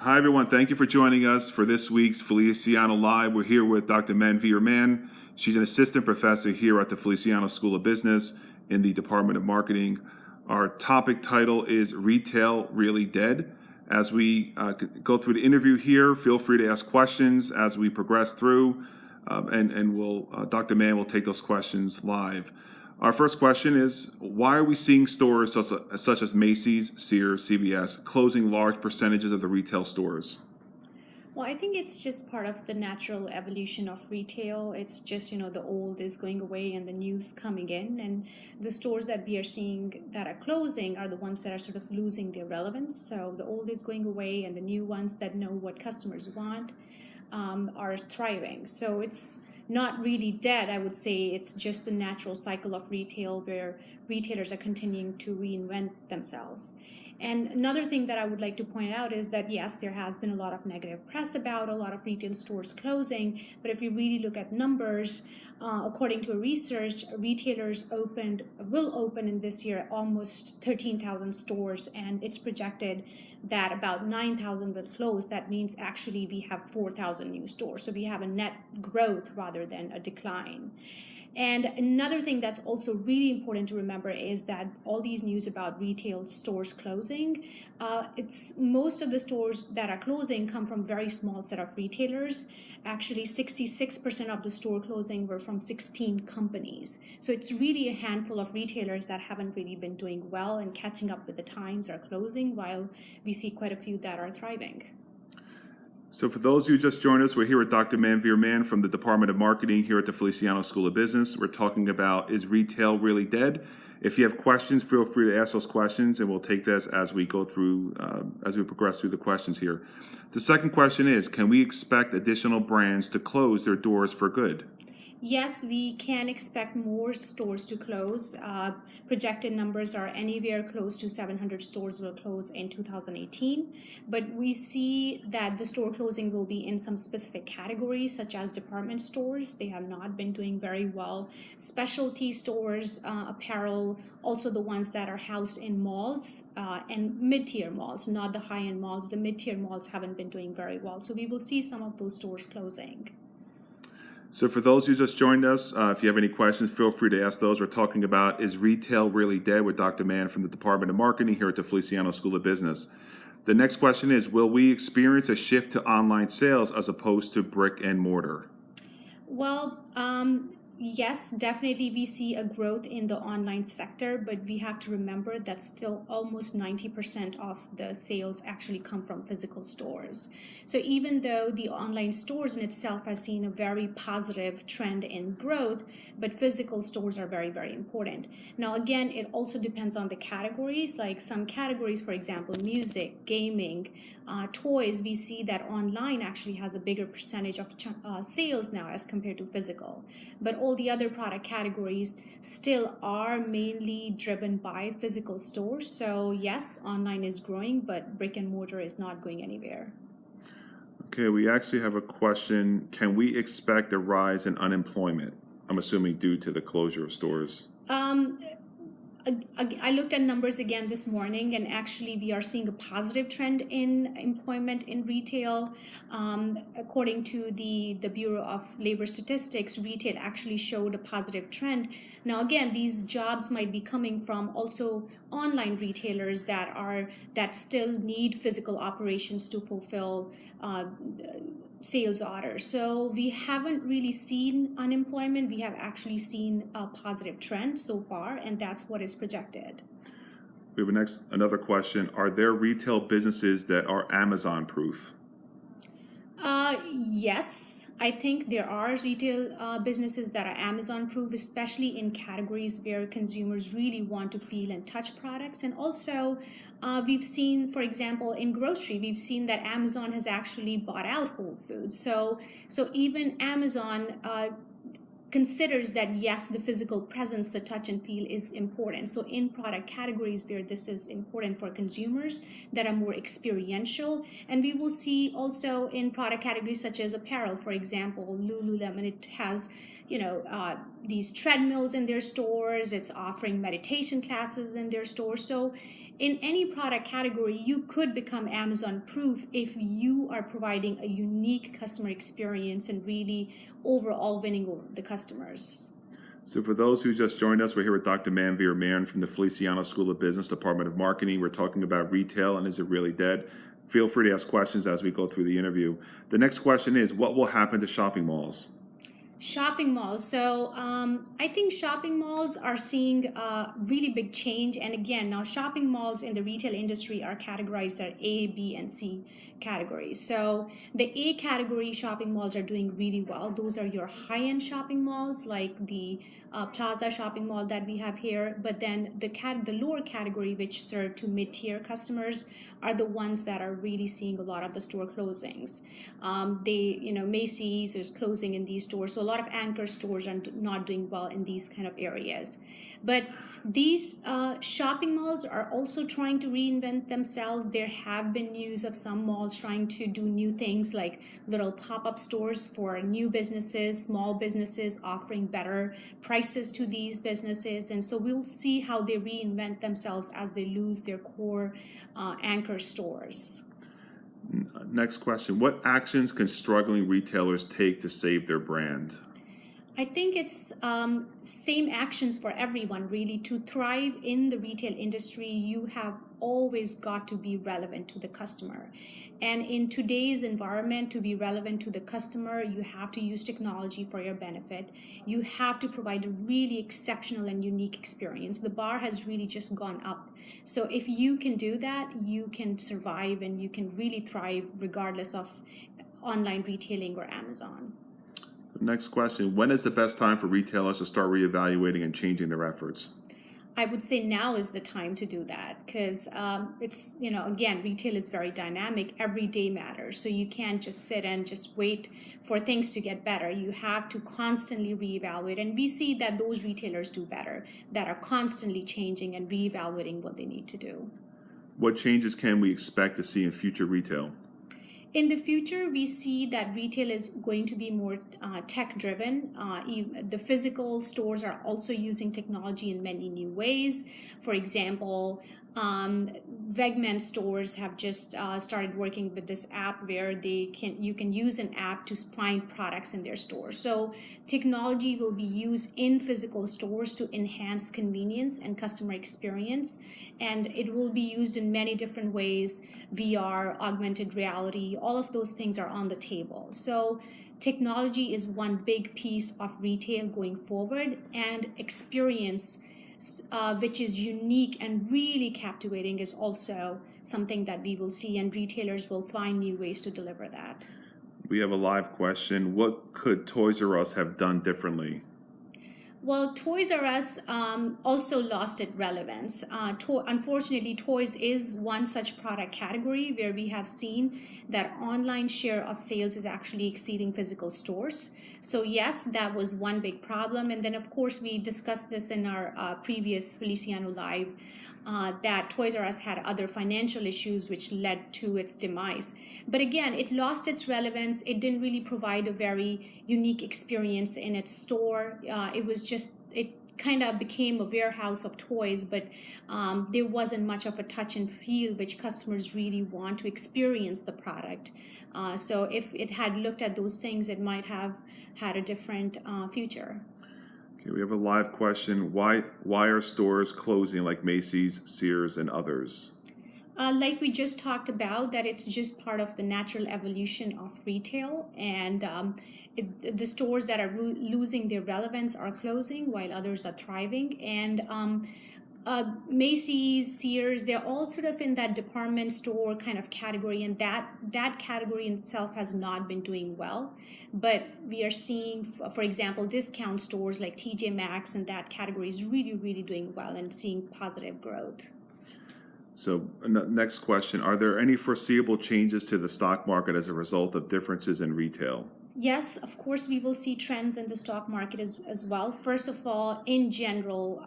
Hi, everyone. Thank you for joining us for this week's Feliciano Live. We're here with Dr. Manveer Mann. She's an assistant professor here at the Feliciano School of Business in the Department of Marketing. Our topic title is Retail Really Dead? As we go through the interview here, feel free to ask questions as we progress through, and Dr. Mann will take those questions live. Our first question is, why are we seeing stores such as Macy's, Sears, CVS closing large percentages of the retail stores? Well, I think it's just part of the natural evolution of retail. It's just, the old is going away and the new's coming in. And the stores that we are seeing that are closing are the ones that are sort of losing their relevance. So the old is going away and the new ones that know what customers want are thriving. So it's not really dead, I would say. It's just the natural cycle of retail where retailers are continuing to reinvent themselves. And another thing that I would like to point out is that, yes, there has been a lot of negative press about a lot of retail stores closing, but if you really look at numbers, according to research, retailers will open in this year almost 13,000 stores, and it's projected that about 9,000 will close. That means actually we have 4,000 new stores. So we have a net growth rather than a decline. And another thing that's also really important to remember is that all these news about retail stores closing, it's most of the stores that are closing come from very small set of retailers. Actually, 66% of the store closing were from 16 companies. So it's really a handful of retailers that haven't really been doing well and catching up with the times are closing, while we see quite a few that are thriving. So for those who just joined us, we're here with Dr. Manveer Mann from the Department of Marketing here at the Feliciano School of Business. We're talking about, is retail really dead? If you have questions, feel free to ask those questions, and we'll take this as we go through, as we progress through the questions here. The second question is, can we expect additional brands to close their doors for good? Yes, we can expect more stores to close. Projected numbers are anywhere close to 700 stores will close in 2018. But we see that the store closing will be in some specific categories, such as department stores. They have not been doing very well. Specialty stores, apparel, also the ones that are housed in malls and mid-tier malls, not the high-end malls. The mid-tier malls haven't been doing very well. So we will see some of those stores closing. So for those who just joined us, if you have any questions, feel free to ask those. We're talking about, is retail really dead, with Dr. Mann from the Department of Marketing here at the Feliciano School of Business. The next question is, will we experience a shift to online sales as opposed to brick and mortar? Well, yes, definitely we see a growth in the online sector, but we have to remember that still almost 90% of the sales actually come from physical stores. So even though the online stores in itself has seen a very positive trend in growth, but physical stores are very, very important. Now, again, it also depends on the categories. Like some categories, for example, music, gaming, toys, we see that online actually has a bigger percentage of sales now as compared to physical. But all the other product categories still are mainly driven by physical stores. So yes, online is growing, but brick and mortar is not going anywhere. Okay, we actually have a question. Can we expect a rise in unemployment? I'm assuming due to the closure of stores. I looked at numbers again this morning, and actually we are seeing a positive trend in employment in retail. According to the Bureau of Labor Statistics, retail actually showed a positive trend. Now, again, these jobs might be coming from also online retailers that still need physical operations to fulfill sales orders. So we haven't really seen unemployment. We have actually seen a positive trend so far, and that's what is projected. We have another question. Are there retail businesses that are Amazon proof? Yes, I think there are retail businesses that are Amazon proof, especially in categories where consumers really want to feel and touch products. And also, we've seen, for example, in grocery, we've seen that Amazon has actually bought out Whole Foods. So even Amazon considers that, yes, the physical presence, the touch and feel is important. So in product categories where this is important for consumers that are more experiential, and we will see also in product categories such as apparel, for example, Lululemon, it has these treadmills in their stores, it's offering meditation classes in their stores. So in any product category, you could become Amazon proof if you are providing a unique customer experience and really overall winning over the customers. So for those who just joined us, we're here with Dr. Manveer Mann from the Feliciano School of Business, Department of Marketing. We're talking about retail and is it really dead? Feel free to ask questions as we go through the interview. The next question is, what will happen to shopping malls? Shopping malls. So I think shopping malls are seeing a really big change. And again, now shopping malls in the retail industry are categorized as A, B, and C categories. So the A category shopping malls are doing really well. Those are your high-end shopping malls like the Plaza shopping mall that we have here. But then the lower category, which serve to mid-tier customers, are the ones that are really seeing a lot of the store closings. Macy's is closing in these stores. So a lot of anchor stores are not doing well in these kind of areas. But these shopping malls are also trying to reinvent themselves. There have been news of some malls trying to do new things like little pop-up stores for new businesses, small businesses, offering better prices to these businesses. And so we'll see how they reinvent themselves as they lose their core anchor stores. Next question. What actions can struggling retailers take to save their brand? I think it's same actions for everyone, really. To thrive in the retail industry, you have always got to be relevant to the customer. And in today's environment, to be relevant to the customer, you have to use technology for your benefit. You have to provide a really exceptional and unique experience. The bar has really just gone up. So if you can do that, you can survive and you can really thrive regardless of online retailing or Amazon. Next question. When is the best time for retailers to start reevaluating and changing their efforts? I would say now is the time to do that because it's, again, retail is very dynamic. Every day matters. So you can't just sit and just wait for things to get better. You have to constantly reevaluate. And we see that those retailers do better, that are constantly changing and reevaluating what they need to do. What changes can we expect to see in future retail? In the future, we see that retail is going to be more tech-driven. The physical stores are also using technology in many new ways. For example, Wegman stores have just started working with this app where you can use an app to find products in their store. So technology will be used in physical stores to enhance convenience and customer experience, and it will be used in many different ways. VR, augmented reality, all of those things are on the table. So technology is one big piece of retail going forward, and experience which is unique and really captivating is also something that we will see, and retailers will find new ways to deliver that. We have a live question. What could Toys R Us have done differently? Well, Toys R Us also lost its relevance. Unfortunately, toys is one such product category where we have seen that online share of sales is actually exceeding physical stores. So yes, that was one big problem. And then, of course, we discussed this in our previous Feliciano Live, that Toys R Us had other financial issues which led to its demise. But again, it lost its relevance. It didn't really provide a very unique experience in its store. It kind of became a warehouse of toys, but there wasn't much of a touch and feel which customers really want to experience the product. So if it had looked at those things, it might have had a different future. Okay, we have a live question. Why are stores closing like Macy's, Sears, and others? Like we just talked about, that it's just part of the natural evolution of retail, and the stores that are losing their relevance are closing while others are thriving. And Macy's, Sears, they're all sort of in that department store kind of category, and that category in itself has not been doing well. But we are seeing, for example, discount stores like TJ Maxx and that category is really, really doing well and seeing positive growth. So next question, are there any foreseeable changes to the stock market as a result of differences in retail? Yes, of course, we will see trends in the stock market as well. First of all, in general,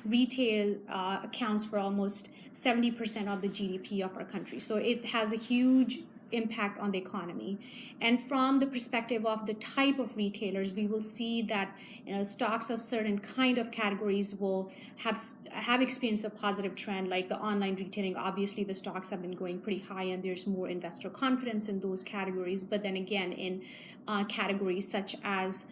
retail accounts for almost 70% of the GDP of our country. So it has a huge impact on the economy. And from the perspective of the type of retailers, we will see that stocks of certain kind of categories will have experienced a positive trend, like the online retailing. Obviously, the stocks have been going pretty high, and there's more investor confidence in those categories. But then again, in categories such as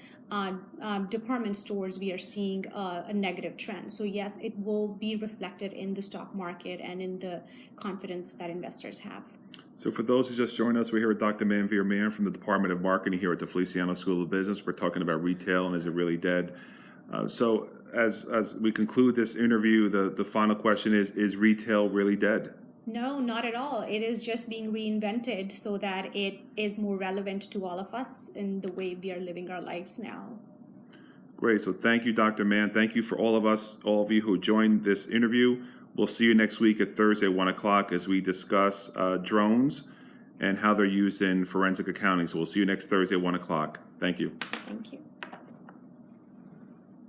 department stores, we are seeing a negative trend. So yes, it will be reflected in the stock market and in the confidence that investors have. So for those who just joined us, we're here with Dr. Manveer Mann from the Department of Marketing here at the Feliciano School of Business. We're talking about retail and is it really dead? So as we conclude this interview, the final question is retail really dead? No, not at all. It is just being reinvented so that it is more relevant to all of us in the way we are living our lives now. Great. So thank you, Dr. Mann. Thank you for all of you who joined this interview. We'll see you next week at Thursday, 1 o'clock, as we discuss drones and how they're used in forensic accounting. So we'll see you next Thursday at 1 o'clock. Thank you. Thank you.